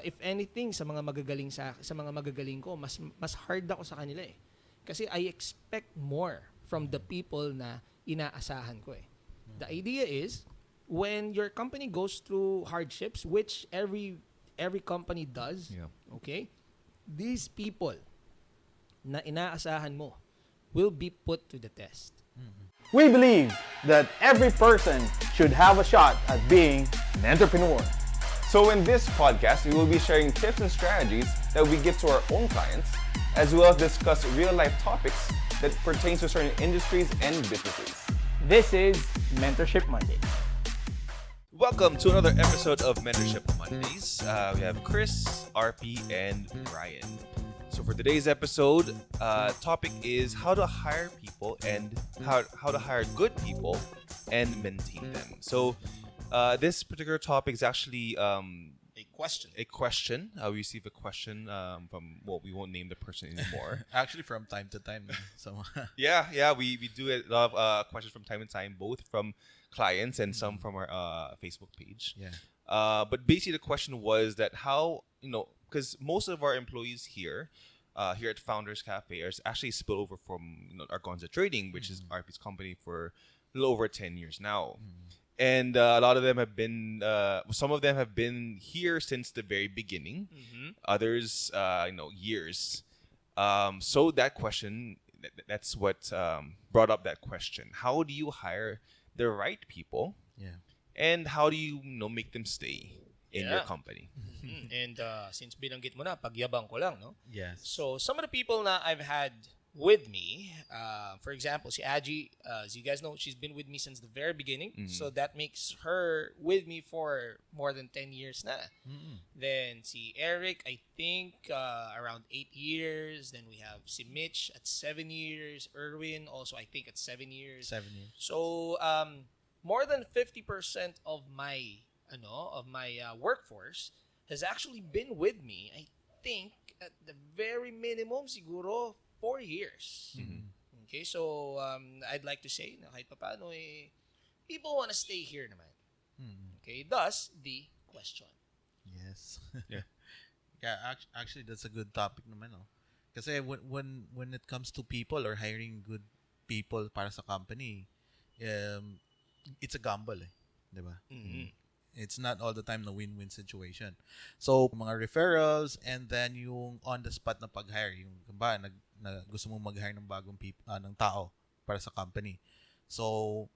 if anything sa mga magagaling ko, mas hard ako sa kanila eh. Kasi I expect more from the people na inaasahan ko eh. The idea is when your company goes through hardships, which every company does, okay? These people na inaasahan mo will be put to the test. We believe that every person should have a shot at being an entrepreneur. So in this podcast, we will be sharing tips and strategies that we give to our own clients, as well as discuss real-life topics that pertain to certain industries and businesses. This is Mentorship Monday. Welcome to another episode of Mentorship Mondays. We have Chris, RP, and Ryan. So for today's episode, topic is how to hire people and how to hire good people and maintain them. So this particular topic is actually a question. We received a question from, well, we won't name the person anymore. Actually, from time to time. So yeah, we do a lot of questions from time to time, both from clients and some from our Facebook page. Yeah. But basically the question was that how, because most of our employees here at Founders Cafe are actually spilled over from Argonza Trading, which is RP's company for a little over 10 years now. And a lot of them have been, some of them have been here since the very beginning. Others, years. So that question, that's what brought up that question. How do you hire the right people? Yeah. And how do you make them stay in your company? And since binanggit mo na, pagyabang ko lang, no? Yes. So some of the people na I've had with me, for example, si Aji, as you guys know, she's been with me since the very beginning. So that makes her with me for more than 10 years na. Then si Eric, I think around 8 years. Then we have si Mitch at 7 years. Erwin also, I think, at 7 years. 7 years. So more than 50% of my workforce has actually been with me. I think at the very minimum, siguro 4 years. Okay, so I'd like to say na kahit papaano people want to stay here naman. Okay, thus the question. Yes. Yeah. Yeah, actually that's a good topic naman, no? Kasi when it comes to people or hiring good people para sa company, it's a gamble, eh, 'di ba? It's not all the time na win-win situation. So, mga referrals and then yung on-the-spot na pag-hire. Yung gusto mong mag-hire ng bagong ng tao para sa company. So,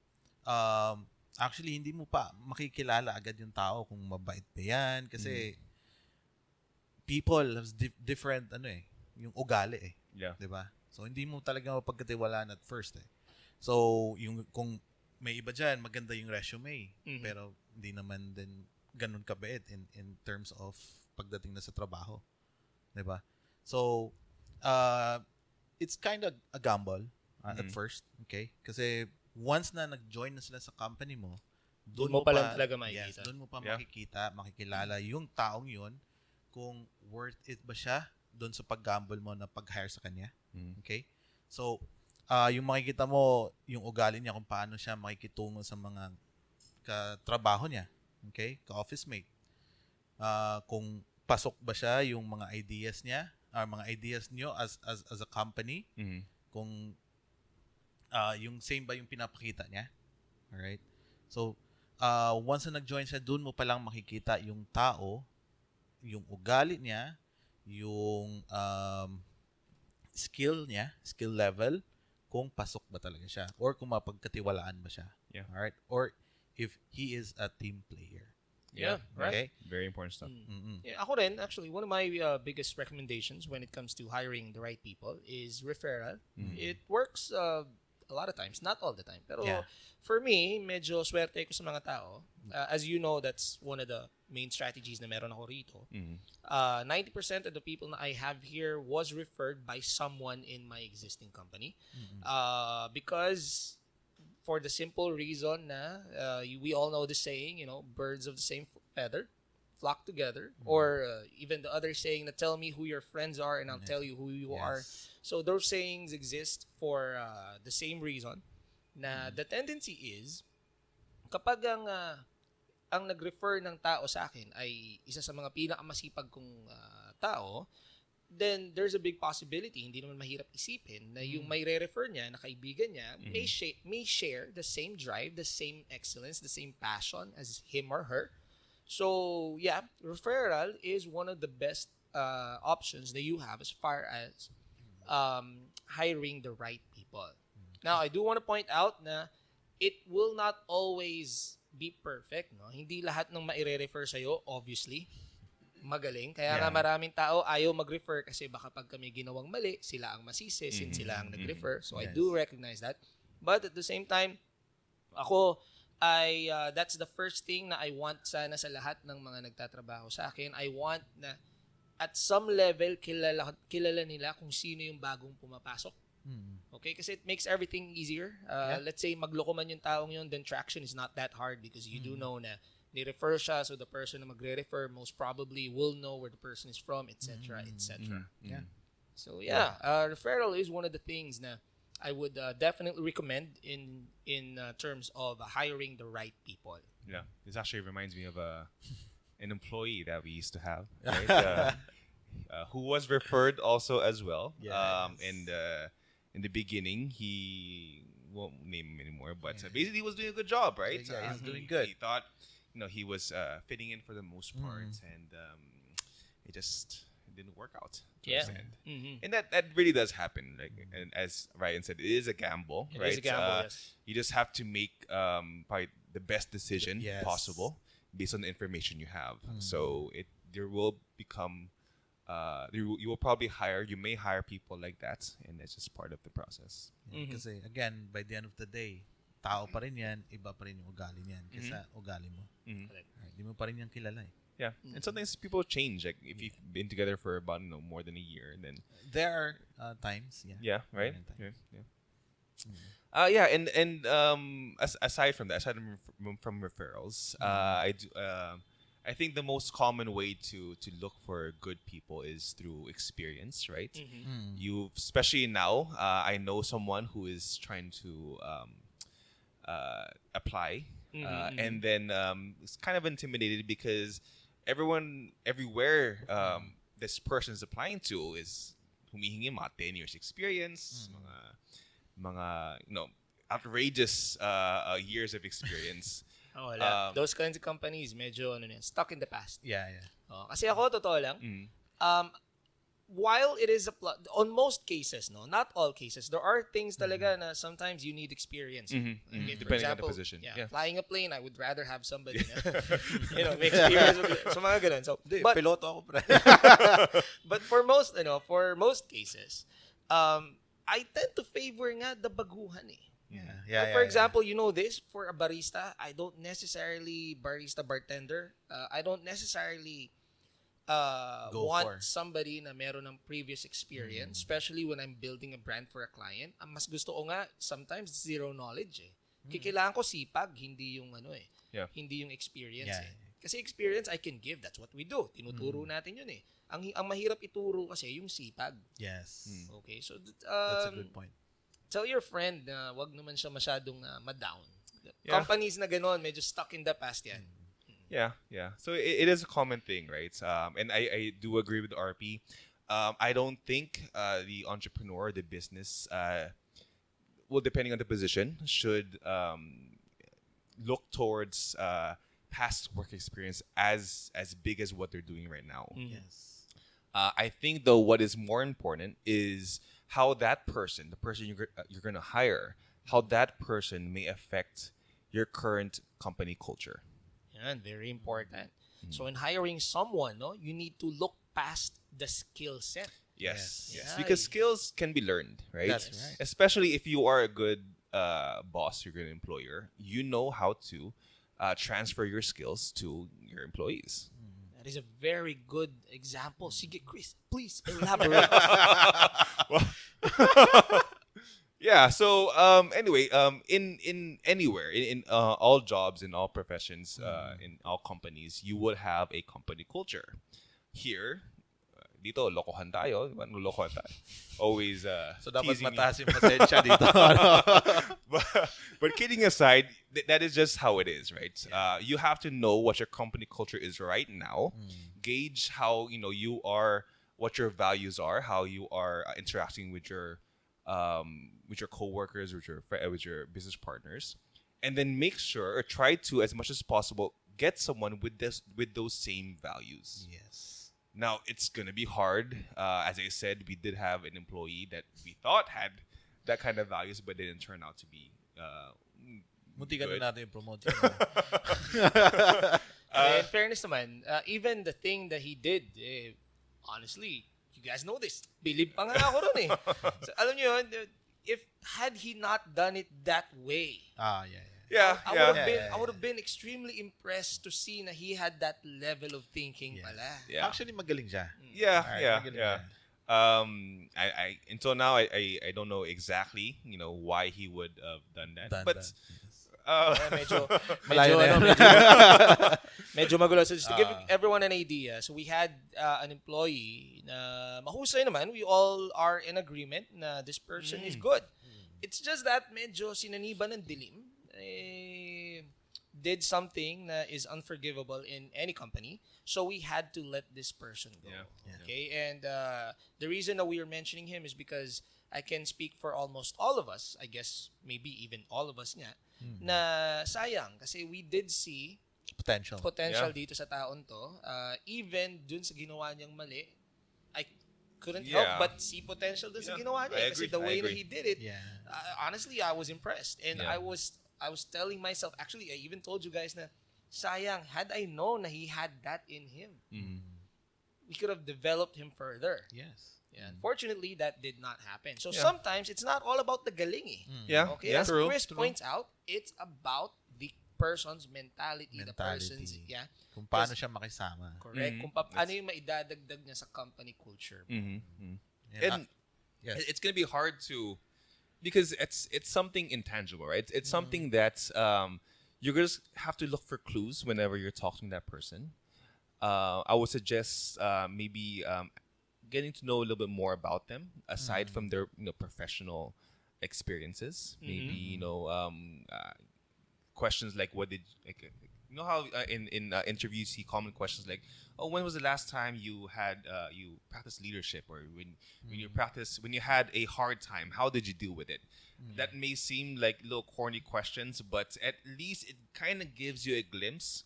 actually, hindi mo pa makikilala agad yung tao kung mabait ba yan. Kasi, people have different, yung ugali eh. Yeah. Diba? So, hindi mo talaga mapagkatiwalaan at first eh. So, yung kung may iba dyan, maganda yung resume. Pero, hindi naman din ganun kabait in terms of pagdating na sa trabaho. Diba? So, it's kind of a gamble at first. Okay? Kasi, once na nag-join na sila sa company mo, Doon mo pa lang talaga makikita. Yes, doon mo pa makikilala yung taong yun kung worth it ba siya doon sa pag-gamble mo na pag-hire sa kanya. Okay? So, yung makikita mo, yung ugali niya, kung paano siya makikitungo sa mga katrabaho niya, okay? Ka-office mate. Kung pasok ba siya yung mga ideas niya, mga ideas niyo as a company, kung yung same ba yung pinapakita niya. Alright? So, once na nag-join siya, dun mo palang makikita yung tao, yung ugali niya, yung skill niya, skill level, kung pasok ba talaga siya or kung mapagkatiwalaan ba siya. Yeah. Alright? Or if he is a team player. Yeah, right. Okay? Very important stuff. Yeah, ako rin, actually, one of my biggest recommendations when it comes to hiring the right people is referral. It works a lot of times, not all the time. Pero for me, medyo swerte ko sa mga tao. As you know, that's one of the main strategies na meron ako rito. 90% of the people na I have here was referred by someone in my existing company. Because for the simple reason na we all know the saying, birds of the same feather flock together. Or even the other saying na tell me who your friends are and I'll tell you who you are. So those sayings exist for the same reason na the tendency is kapag ang ang nag-refer ng tao sa akin ay isa sa mga pinakamasipag kong tao, then there's a big possibility, hindi naman mahirap isipin, na yung may re-refer niya, na kaibigan niya, may share the same drive, the same excellence, the same passion as him or her. So, yeah, referral is one of the best options that you have as far as hiring the right people. Now, I do want to point out na it will not always be perfect, no? Hindi lahat ng maire-refer sa'yo, obviously, magaling. Kaya nga maraming tao ayaw mag-refer kasi baka pag kami ginawang mali, sila ang masisi since sila ang nag-refer. So, I do recognize that. But at the same time, ako, that's the first thing na I want sana sa lahat ng mga nagtatrabaho sa akin. I want na at some level, kilala nila kung sino yung bagong pumapasok. Okay? Kasi it makes everything easier. Let's say, magloko man yung taong yun, then traction is not that hard because you do know na ni-refer siya, so the person na magre-refer most probably will know where the person is from, etc., etc. Yeah. So, referral is one of the things na I would definitely recommend in terms of hiring the right people. Yeah, this actually reminds me of an employee that we used to have, right? Who was referred also as well. Yes. And in the beginning, he won't name him anymore, but basically he was doing a good job, right? Yeah, he's doing good. He thought, he was fitting in for the most part, and it just didn't work out. Yeah. And that really does happen. Like, and as Ryan said, it is a gamble, right? It is a gamble, yes. You just have to make probably the best decision Yes. possible based on the information you have. So there will become you will probably you may hire people like that, and it's just part of the process. Kasi again, by the end of the day, tao pa rin yan, iba pa rin yung ugali niyan kaysa ugali mo. Hindi mo pa rin yan kilala eh. Yeah, and sometimes people change. Like if you've been together for about more than a year, then There are times, yeah, right. Times. Yeah. Aside from that, aside from referrals, I think the most common way to look for good people is through experience, right? You, especially now, I know someone who is trying to apply, and then it's kind of intimidated because everywhere this person is applying to is humihingi mga 10 years experience, mga outrageous years of experience. Those kinds of companies medyo stuck in the past. Yeah. Kasi ako, totoo lang, while it is on most cases, not all cases, there are things talaga na sometimes you need experience. Okay, for Depending example, on the position. Yeah. Flying a plane, I would rather have somebody na, may experience. So mga ganun. So, but piloto ako, pre. but for most cases, I tend to favor nga the baguhan eh. Yeah. For example, you know this, for a barista, I don't necessarily bartender. I don't necessarily want somebody na meron ng previous experience, especially when I'm building a brand for a client. Ang mas gusto ko nga sometimes zero knowledge eh. Kailangan ko sipag, hindi yung hindi yung experience eh. Kasi experience I can give, that's what we do. Tinuturo natin yun eh. Ang mahirap ituro kasi yung sipag. Yes. Okay, so That's a good point. Tell your friend na wag naman siya masyadong ma-down. Companies na gano'n, medyo stuck in the past yan. Yeah. So it is a common thing, right? And I do agree with RP. I don't think the entrepreneur, the business, depending on the position, should look towards past work experience as big as what they're doing right now. Yes. I think though what is more important is how that person, the person you're going to hire, how that person may affect your current company culture. Yan, very important. So in hiring someone, you need to look past the skill set. Yes. Yes. Because skills can be learned, right? That's right. Especially if you are a good boss, you're a good employer, you know how to transfer your skills to your employees. That is a very good example. Sige, Chris, please elaborate. Yeah. So anyway, in anywhere, in all jobs, in all professions, in all companies, you would have a company culture. Here, dito, lokohan tayo. Diba? Lokohan tayo. Always So dapat teasing mataas yung pasensya dito. but kidding aside, that is just how it is, right? You have to know what your company culture is right now, gauge how you are, what your values are, how you are interacting with your coworkers, with your business partners, and then make sure or try to, as much as possible, get someone with those same values. Yes. Now it's gonna be hard. As I said, we did have an employee that we thought had that kind of values, but didn't turn out to be. Muntikan Good. na natin yung promote. In fairness naman, even the thing that he did, honestly, you guys know this. Bilib pa nga ako ron eh. So, alam niyo yun, had he not done it that way, Yeah, I would have been extremely impressed to see na he had that level of thinking pala. Yeah. Actually, magaling siya. Yeah, Magaling yeah. siya. I until now I don't know exactly why he would have done that, but Malayo na yan. medyo magulo. So just to give everyone an idea, so we had an employee na mahusay naman. We all are in agreement na this person is good. It's just that medyo sinaniba ng dilim. Did something that is unforgivable in any company. So we had to let this person go. Yeah. Okay? And the reason that we are mentioning him is because I can speak for almost all of us, I guess maybe even all of us nga, na sayang kasi we did see Potential. potential dito sa taon to. Even dun sa ginawa niyang mali, I couldn't help but see potential dun sa ginawa niya. Kasi the way that he did it, honestly, I was impressed. And I was telling myself, actually, I even told you guys na, sayang, had I known na he had that in him, we could have developed him further. Yes. Yeah, unfortunately, that did not happen. So sometimes it's not all about the galing. Yeah. Okay, as Chris points out, it's about the person's mentality. The person's Kung paano siya makisama. correct. Kung ano yung maidadagdag niya sa company culture. And Yes. it's gonna be hard to, because it's something intangible, right? It's something that you're gonna have to look for clues whenever you're talking to that person. I would suggest maybe getting to know a little bit more about them aside from their professional experiences. Maybe questions like what did how in interviews he common questions like, oh, when was the last time you had you practiced leadership, or when you had a hard time, how did you deal with it? That may seem like little corny questions, but at least it kind of gives you a glimpse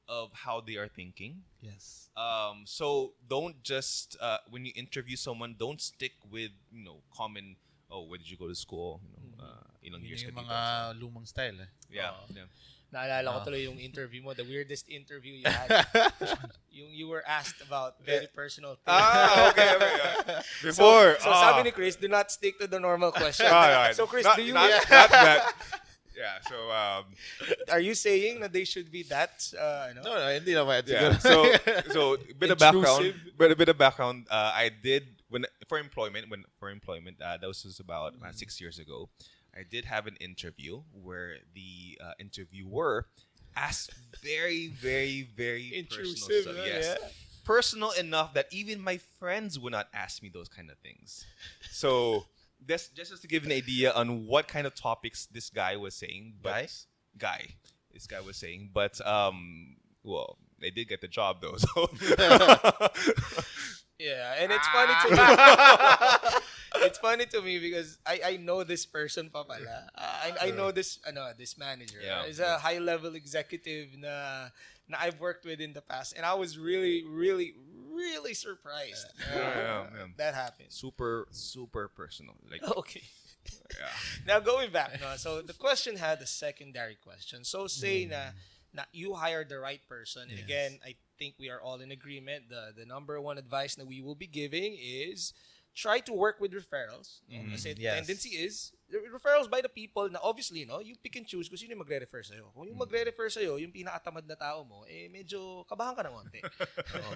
of how they are thinking. Yes. So don't just when you interview someone, don't stick with common. Oh, where did you go to school? Ilang years Yun ka yung dito. mga lumang style eh. Yeah. Naalala ko tuloy yung interview mo, the weirdest interview you had. you were asked about very personal things. Okay. Before. So sabi ni Chris, do not stick to the normal question. Right. So Chris, do you not that? Yeah. So are you saying that they should be that No, hindi naman. yeah. So a bit of background. I did for employment. That was about 6 years ago. I did have an interview where the interviewer asked very, very, very Intrusive, personal stuff. Yes. Personal enough that even my friends would not ask me those kind of things. So just to give an idea on what kind of topics this guy was saying. This guy was saying. But well, they did get the job though. So yeah, and it's funny to me. It's funny to me because I know this person pa pala. I know this manager. Yeah. He's a high level executive na I've worked with in the past, and I was really, really, really surprised. That happened. super personal. Like Okay. Now going back, so the question had a secondary question. So say na you hired the right person, and again, I think we are all in agreement. The number one advice that we will be giving is try to work with referrals. Kasi the tendency is referrals by the people na obviously you pick and choose kung sino yung magre-refer sa'yo. Kung yung magre-refer sa'yo, yung pinakatamad na tao mo, medyo kabahan ka ng konti.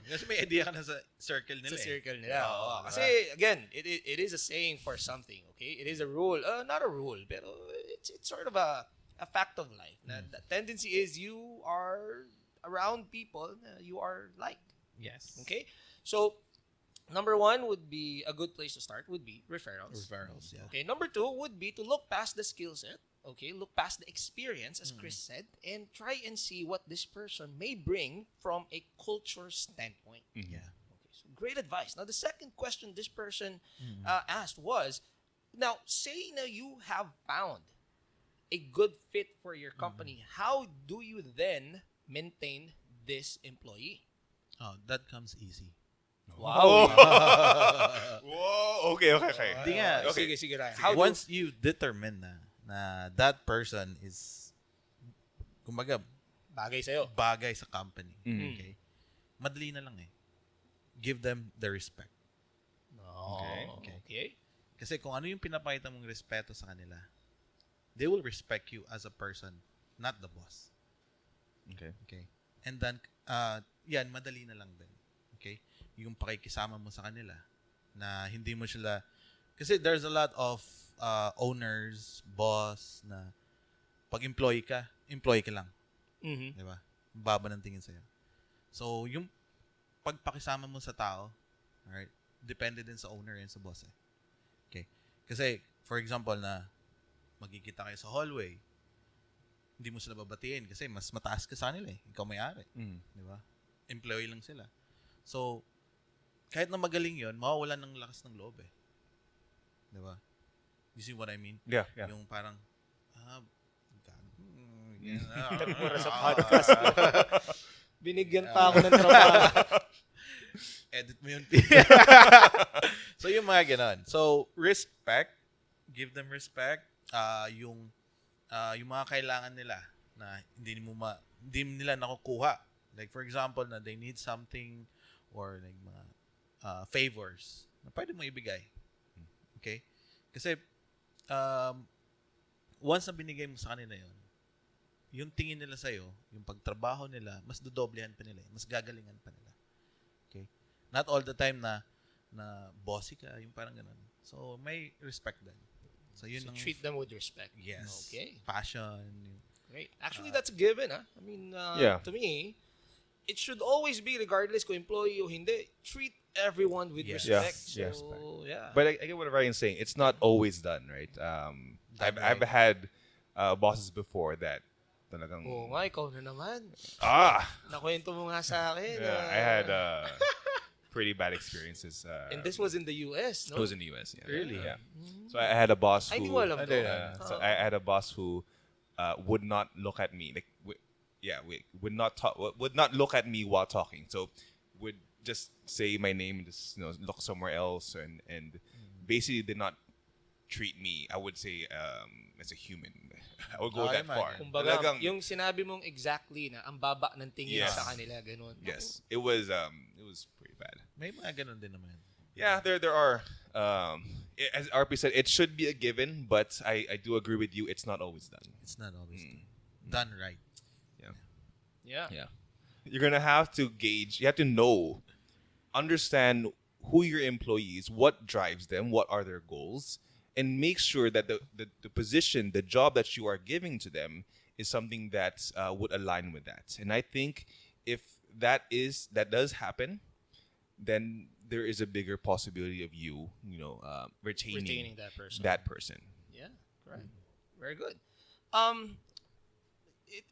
Kasi may idea ka na sa circle nila. Sa circle nila. Kasi again, it is a saying for something, okay? It is a rule. Not a rule, pero it's sort of a fact of life. The tendency is you are around people you are like. Yes. Okay? So, Number one would be a good place to start would be referrals. Referrals, yeah. Okay, number two would be to look past the skill set. Okay, look past the experience, as Chris said, and try and see what this person may bring from a culture standpoint. Yeah. Okay, so great advice. Now, the second question this person asked was, now, say now you have found a good fit for your company. How do you then maintain this employee? Oh, that comes easy. Wow. Whoa. Okay. Di nga. Okay. Sige, Ryan. Once you determine na that person is, kumbaga, Bagay sa'yo. bagay sa company. Okay? Madali na lang eh. Give them the respect. Okay. Kasi kung ano yung pinapakita mong respeto sa kanila, they will respect you as a person, not the boss. Okay? And then, yan, madali na lang din. Okay? Yung pakikisama mo sa kanila na hindi mo sila, kasi there's a lot of owners, boss, na pag employee ka lang. Mm-hmm. Di ba? Baba ng tingin sa'yo. So, yung pagpakisama mo sa tao, alright, depende din sa owner and sa boss eh. Okay? Kasi, for example, na magkikita kayo sa hallway, hindi mo sila babatiin kasi mas mataas ka sa kanila eh. Ikaw may-ari. Di ba? Employee lang sila. So, kahit na magaling yon, mawawalan ng lakas ng loob eh. Di ba? You see what I mean? Yeah. Yung parang, Nagmura sa podcast. Binigyan pa ako ng trabaho. edit mo yun. So, yung mga ganon. So, respect. Give them respect. Yung mga kailangan nila na hindi nila nakukuha. Like, for example, na they need something or like mga favors na pwede mo ibigay. Okay? Kasi, once na binigay mo sa kanila yun, yung tingin nila sa'yo, yung pagtrabaho nila, mas dodoblehan pa nila. Mas gagalingan pa nila. Okay? Not all the time na bossy ka, yung parang ganun. So, may respect din. So, yun ang, treat them with respect. yes. Okay. Passion. Great. Actually, that's a given, huh? I mean, to me, it should always be, regardless kung employee o hindi, treat everyone with Yes. respect. Yes. So, yeah. But I get what Ryan's saying. It's not always done, right? I've had bosses before that talagang Oo nga, ikaw na naman. Nakwento mo nga sa akin. I had pretty bad experiences. And this was in the US, no? It was in the US. Yeah. Really? Yeah. So I had a boss who. Ay, hindi mo alam to. So I had a boss who would not look at me like. Would not look at me while talking. So would just say my name, just look somewhere else, and basically did not treat me, I would say, as a human. I would go that far. Kumbaga, yung sinabi mong exactly na ang baba ng tingin sa kanila, ganun. Yes, it was pretty bad. May mga ganun din naman. Yeah, there are. As RP said, it should be a given, but I do agree with you. It's not always done. It's not always done right. Yeah. You're gonna have to gauge. You have to understand who your employees, what drives them, what are their goals, and make sure that the position, the job that you are giving to them is something that would align with that. And I think if that does happen, then there is a bigger possibility of you retaining that person. Yeah, correct. Very good.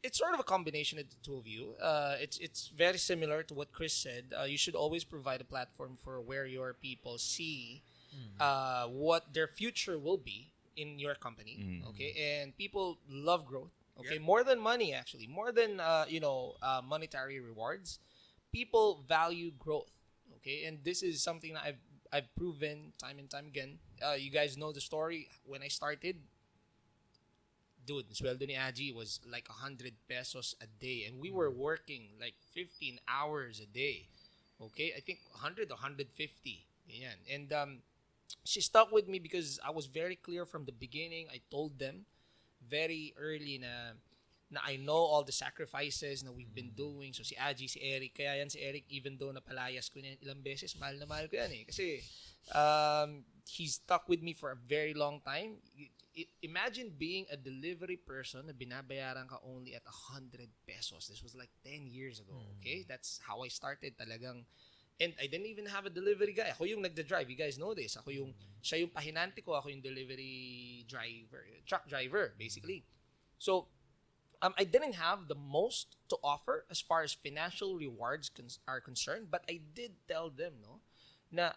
It's sort of a combination of the two of you. It's very similar to what Chris said. You should always provide a platform for where your people see what their future will be in your company. Okay, and people love growth. Okay, more than money, actually, more than monetary rewards. People value growth. Okay, and this is something that I've proven time and time again. You guys know the story. When I started, dude, the sweldo ni Aji was like 100 pesos a day, and we were working like 15 hours a day. Okay, I think 100 or 150. Ganyan. And she stuck with me because I was very clear from the beginning. I told them very early na I know all the sacrifices na we've been doing. So si Aji, si Eric, kaya yan si Eric, even though napalayas ko na ilang beses, mahal na mahal ko yan eh. Kasi he's stuck with me for a very long time. Imagine being a delivery person na binabayaran ka only at 100 pesos. This was like 10 years ago, okay? That's how I started talagang And I didn't even have a delivery guy. Ako yung nagda-drive. You guys know this. Siya yung pahinante ko. Ako yung delivery driver, truck driver, basically. So, I didn't have the most to offer as far as financial rewards are concerned, but I did tell them, no, na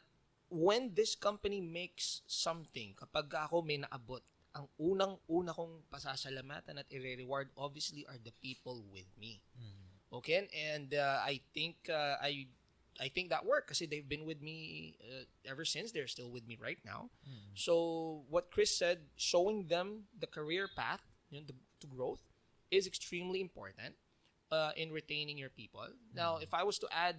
when this company makes something, kapag ako may naabot, ang unang-una kong pasasalamatan at i-reward obviously are the people with me. Okay? And I think that worked kasi they've been with me ever since. They're still with me right now. So what Chris said, showing them the career path, to growth is extremely important in retaining your people. Now, if I was to add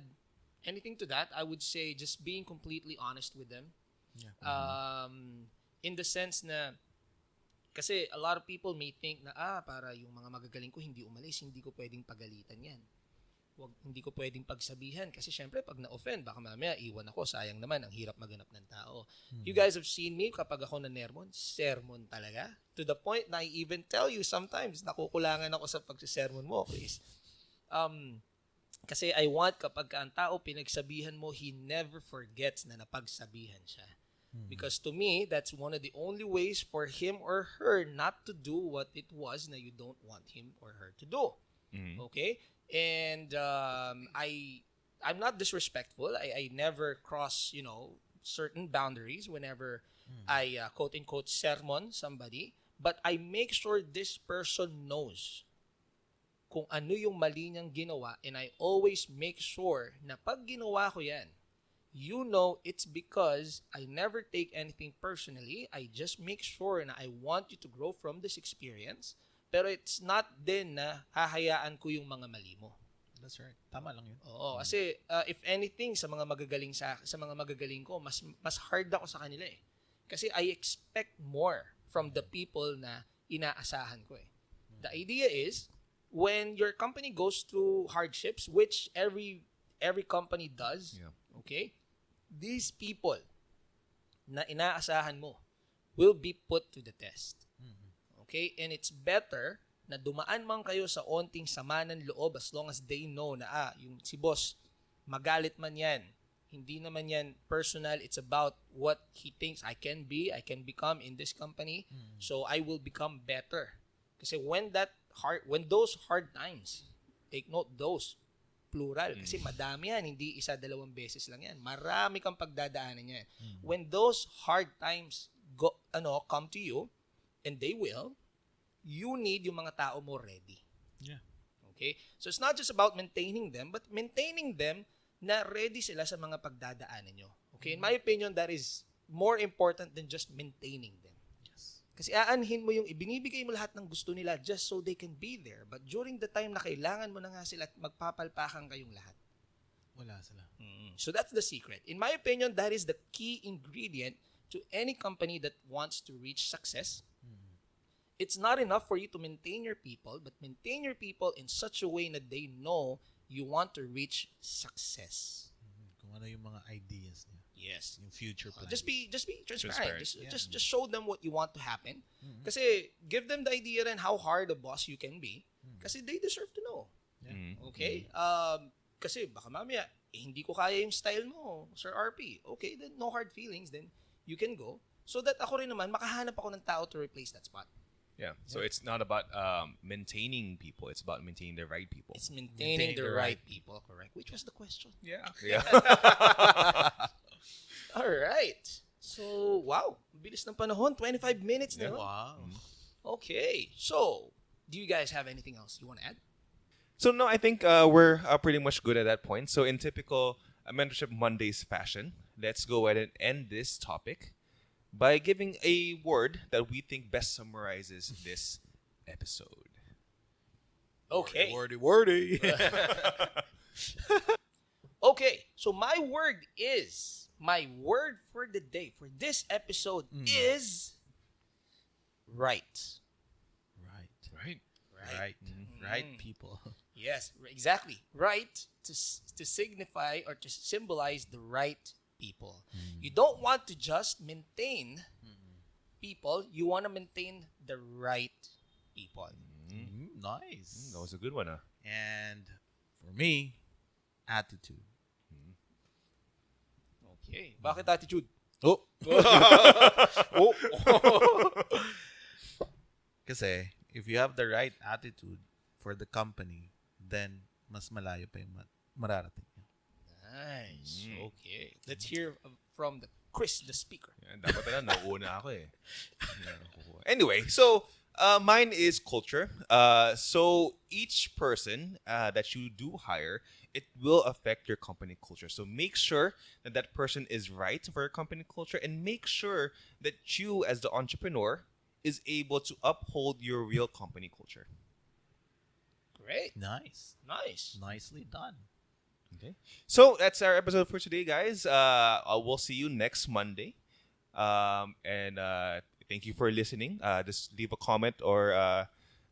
anything to that, I would say just being completely honest with them. In the sense na kasi a lot of people may think na para yung mga magagaling ko hindi umalis, hindi ko pwedeng pagalitan yan. Hindi ko pwedeng pagsabihan kasi syempre pag na-offend baka mamaya iwan ako, sayang naman, ang hirap maganap ng tao. You guys have seen me kapag ako na-nermon, sermon talaga. To the point na I even tell you sometimes nakukulangan ako sa pagsisermon mo, Chris. Kasi I want kapag ang tao pinagsabihan mo, he never forgets na napagsabihan siya. Because to me, that's one of the only ways for him or her not to do what it was na you don't want him or her to do. Okay? And I'm not disrespectful. I never cross, certain boundaries whenever I quote-unquote sermon somebody. But I make sure this person knows kung ano yung mali niyang ginawa, and I always make sure na pag ginawa ko yan, it's because I never take anything personally. I just make sure na I want you to grow from this experience. Pero it's not din na hahayaan ko yung mga mali mo. That's right. Tama lang yun. Oo, kasi if anything sa mga magagaling ko, mas hard ako sa kanila eh. Kasi I expect more from the people na inaasahan ko eh. The idea is when your company goes through hardships, which every company does, okay? These people na inaasahan mo will be put to the test. Okay? And it's better na dumaan man kayo sa onting sama ng loob as long as they know na yung si boss, magalit man yan. Hindi naman yan personal. It's about what he thinks I can become in this company. So I will become better. Kasi when those hard times, take note those, plural. Kasi madami yan, hindi isa, dalawang beses lang yan. Marami kang pagdadaanan yan. When those hard times come to you, and they will, you need yung mga tao mo ready. Yeah. Okay? So it's not just about maintaining them, but maintaining them na ready sila sa mga pagdadaanan nyo. Okay? In my opinion, that is more important than just maintaining them. Kasi aanhin mo yung ibinibigay mo lahat ng gusto nila just so they can be there. But during the time na kailangan mo na nga sila at magpapalpakan kayong lahat. Wala sila. So that's the secret. In my opinion, that is the key ingredient to any company that wants to reach success. It's not enough for you to maintain your people, but maintain your people in such a way that they know you want to reach success. Kung ano yung mga ideas niya. Yes. Yung future plan. Just be transparent. Just show them what you want to happen. Kasi give them the idea and how hard a boss you can be. Kasi they deserve to know. Okay? Kasi baka mamaya, hindi ko kaya yung style mo, Sir RP. Okay, then no hard feelings. Then you can go. So that ako rin naman, makahanap ako ng tao to replace that spot. Yeah. So it's not about maintaining people. It's about maintaining the right people. It's maintaining the right people. Correct. Which was the question? Yeah. All right. So, wow. Bilis ng panahon. 25 minutes na. Wow. Okay. So, do you guys have anything else you want to add? So no, I think we're pretty much good at that point. So in typical Mentorship Mondays fashion, let's go ahead and end this topic by giving a word that we think best summarizes this episode. Okay. Wordy. Okay. So my word for the day for this episode is right. Right. Right, people. Yes, exactly. Right to signify or to symbolize the right people. You don't want to just maintain people. You want to maintain the right people. Nice. That was a good one. And for me, attitude. Okay. Bakit attitude? Oh. Oh. Kasi, if you have the right attitude for the company, then mas malayo pa yung mararating niya. Nice. Okay. Let's hear from Chris, the speaker. Yan, dapat na nauuna ako eh. Anyway, so mine is culture. So each person that you do hire, it will affect your company culture. So make sure that that person is right for your company culture, and make sure that you, as the entrepreneur, is able to uphold your real company culture. Great. Nice. Nice. Nicely done. Okay. So that's our episode for today, guys. We'll see you next Monday. And thank you for listening. Just leave a comment or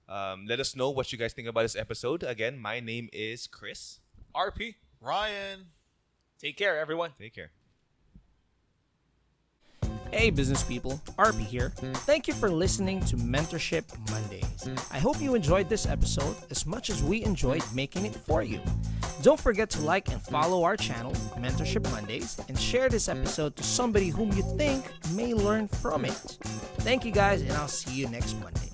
let us know what you guys think about this episode. Again, my name is Chris. RP. Ryan. Take care, everyone. Take care. Hey business people, RP here. Thank you for listening to Mentorship Mondays. I hope you enjoyed this episode as much as we enjoyed making it for you. Don't forget to like and follow our channel, Mentorship Mondays, and share this episode to somebody whom you think may learn from it. Thank you guys, and I'll see you next Monday.